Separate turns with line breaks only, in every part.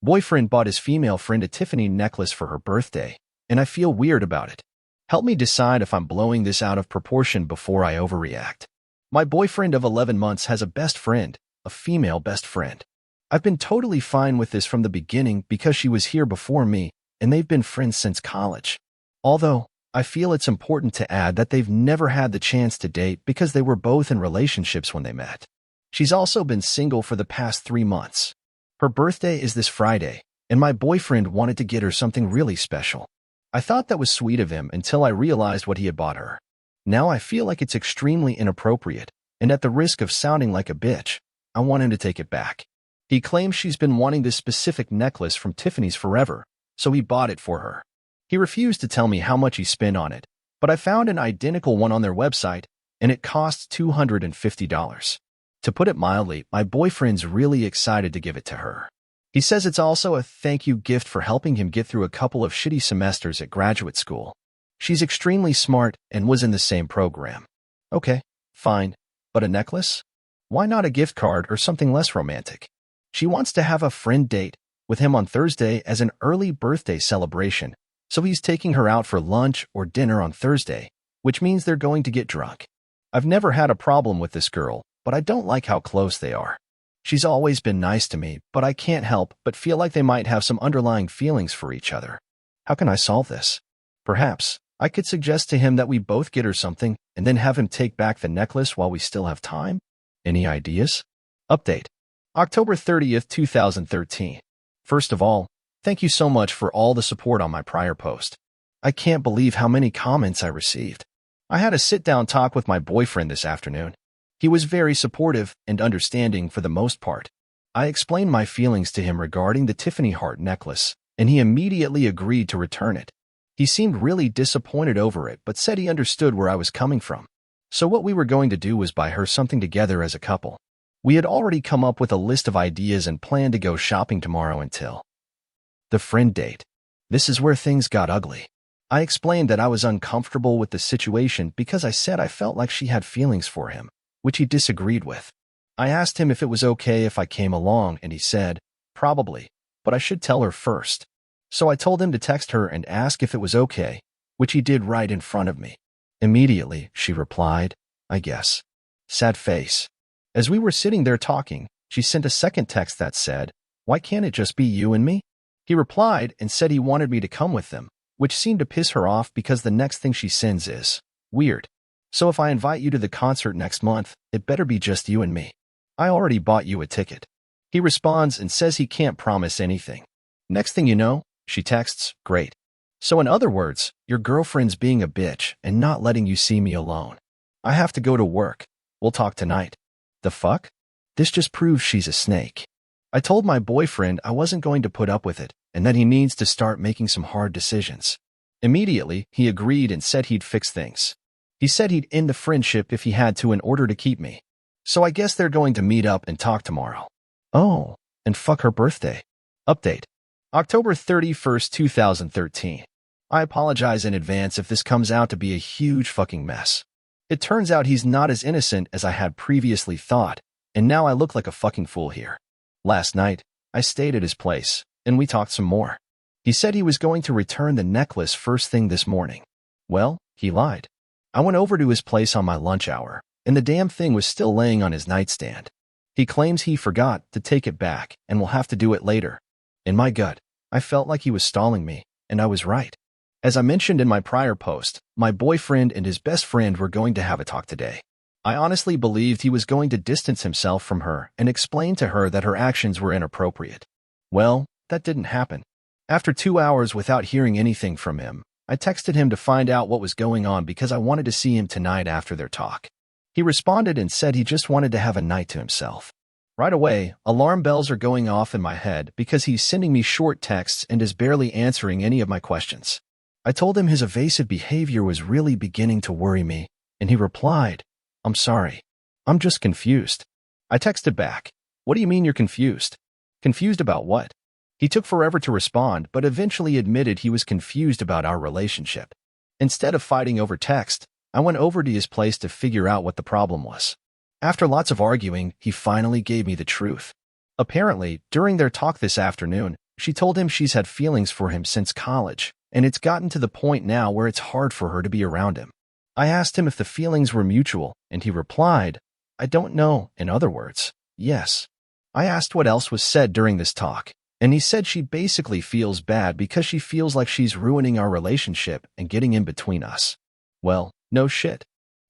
Boyfriend bought his female friend a Tiffany necklace for her birthday, and I feel weird about it. Help me decide if I'm blowing this out of proportion before I overreact. My boyfriend of 11 months has a best friend, a female best friend. I've been totally fine with this from the beginning because she was here before me, and they've been friends since college. Although, I feel it's important to add that they've never had the chance to date because they were both in relationships when they met. She's also been single for the past 3 months. Her birthday is this Friday, and my boyfriend wanted to get her something really special. I thought that was sweet of him until I realized what he had bought her. Now I feel like it's extremely inappropriate, and at the risk of sounding like a bitch, I want him to take it back. He claims she's been wanting this specific necklace from Tiffany's forever, so he bought it for her. He refused to tell me how much he spent on it, but I found an identical one on their website, and it costs $250. To put it mildly, my boyfriend's really excited to give it to her. He says it's also a thank you gift for helping him get through a couple of shitty semesters at graduate school. She's extremely smart and was in the same program. Okay, fine, but a necklace? Why not a gift card or something less romantic? She wants to have a friend date with him on Thursday as an early birthday celebration, so he's taking her out for lunch or dinner on Thursday, which means they're going to get drunk. I've never had a problem with this girl, but I don't like how close they are. She's always been nice to me, but I can't help but feel like they might have some underlying feelings for each other. How can I solve this? Perhaps I could suggest to him that we both get her something and then have him take back the necklace while we still have time? Any ideas? Update. October 30th, 2013. First of all, thank you so much for all the support on my prior post. I can't believe how many comments I received. I had a sit-down talk with my boyfriend this afternoon. He was very supportive and understanding for the most part. I explained my feelings to him regarding the Tiffany heart necklace, and he immediately agreed to return it. He seemed really disappointed over it, but said he understood where I was coming from. So what we were going to do was buy her something together as a couple. We had already come up with a list of ideas and planned to go shopping tomorrow until the friend date. This is where things got ugly. I explained that I was uncomfortable with the situation because I said I felt like she had feelings for him, which he disagreed with. I asked him if it was okay if I came along, and he said, probably, but I should tell her first. So I told him to text her and ask if it was okay, which he did right in front of me. Immediately, she replied, I guess. Sad face. As we were sitting there talking, she sent a second text that said, why can't it just be you and me? He replied and said he wanted me to come with them, which seemed to piss her off because the next thing she sends is, weird. So if I invite you to the concert next month, it better be just you and me. I already bought you a ticket. He responds and says he can't promise anything. Next thing you know, she texts, great. So in other words, your girlfriend's being a bitch and not letting you see me alone. I have to go to work. We'll talk tonight. The fuck? This just proves she's a snake. I told my boyfriend I wasn't going to put up with it and that he needs to start making some hard decisions. Immediately, he agreed and said he'd fix things. He said he'd end the friendship if he had to in order to keep me. So I guess they're going to meet up and talk tomorrow. Oh, and fuck her birthday. Update. October 31st, 2013. I apologize in advance if this comes out to be a huge fucking mess. It turns out he's not as innocent as I had previously thought, and now I look like a fucking fool here. Last night, I stayed at his place, and we talked some more. He said he was going to return the necklace first thing this morning. Well, he lied. I went over to his place on my lunch hour, and the damn thing was still laying on his nightstand. He claims he forgot to take it back and will have to do it later. In my gut, I felt like he was stalling me, and I was right. As I mentioned in my prior post, my boyfriend and his best friend were going to have a talk today. I honestly believed he was going to distance himself from her and explain to her that her actions were inappropriate. Well, that didn't happen. After 2 hours without hearing anything from him, I texted him to find out what was going on because I wanted to see him tonight after their talk. He responded and said he just wanted to have a night to himself. Right away, alarm bells are going off in my head because he's sending me short texts and is barely answering any of my questions. I told him his evasive behavior was really beginning to worry me, and he replied, I'm sorry. I'm just confused. I texted back, what do you mean you're confused? Confused about what? He took forever to respond, but eventually admitted he was confused about our relationship. Instead of fighting over text, I went over to his place to figure out what the problem was. After lots of arguing, he finally gave me the truth. Apparently, during their talk this afternoon, She told him she's had feelings for him since college, and it's gotten to the point now where it's hard for her to be around him. I asked him if the feelings were mutual, and he replied, "I don't know." In other words, yes. I asked what else was said during this talk, and he said she basically feels bad because she feels like she's ruining our relationship and getting in between us. Well, no shit.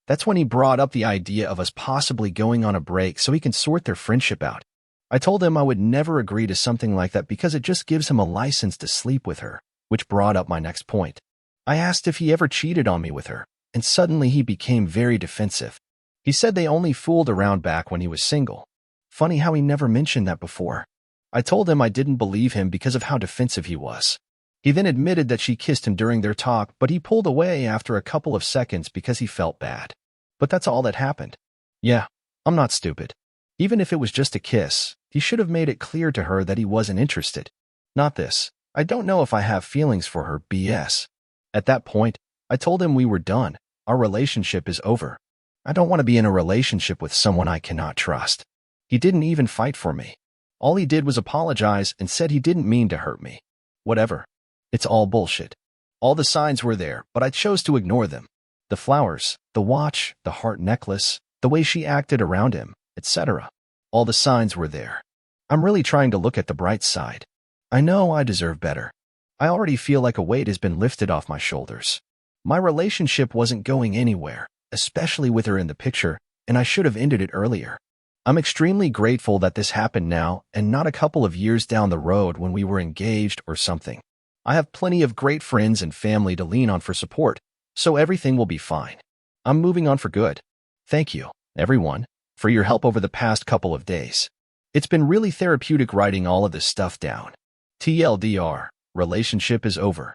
That's when he brought up the idea of us possibly going on a break so he can sort their friendship out. I told him I would never agree to something like that because it just gives him a license to sleep with her, which brought up my next point. I asked if he ever cheated on me with her, and suddenly he became very defensive. He said they only fooled around back when he was single. Funny how he never mentioned that before. I told him I didn't believe him because of how defensive he was. He then admitted that she kissed him during their talk, but he pulled away after a couple of seconds because he felt bad. But that's all that happened. Yeah, I'm not stupid. Even if it was just a kiss, he should have made it clear to her that he wasn't interested. Not this. I don't know if I have feelings for her BS. At that point, I told him we were done. Our relationship is over. I don't want to be in a relationship with someone I cannot trust. He didn't even fight for me. All he did was apologize and said he didn't mean to hurt me. Whatever. It's all bullshit. All the signs were there, but I chose to ignore them. The flowers, the watch, the heart necklace, the way she acted around him, etc. All the signs were there. I'm really trying to look at the bright side. I know I deserve better. I already feel like a weight has been lifted off my shoulders. My relationship wasn't going anywhere, especially with her in the picture, and I should have ended it earlier. I'm extremely grateful that this happened now and not a couple of years down the road when we were engaged or something. I have plenty of great friends and family to lean on for support, so everything will be fine. I'm moving on for good. Thank you, everyone, for your help over the past couple of days. It's been really therapeutic writing all of this stuff down. TLDR, relationship is over.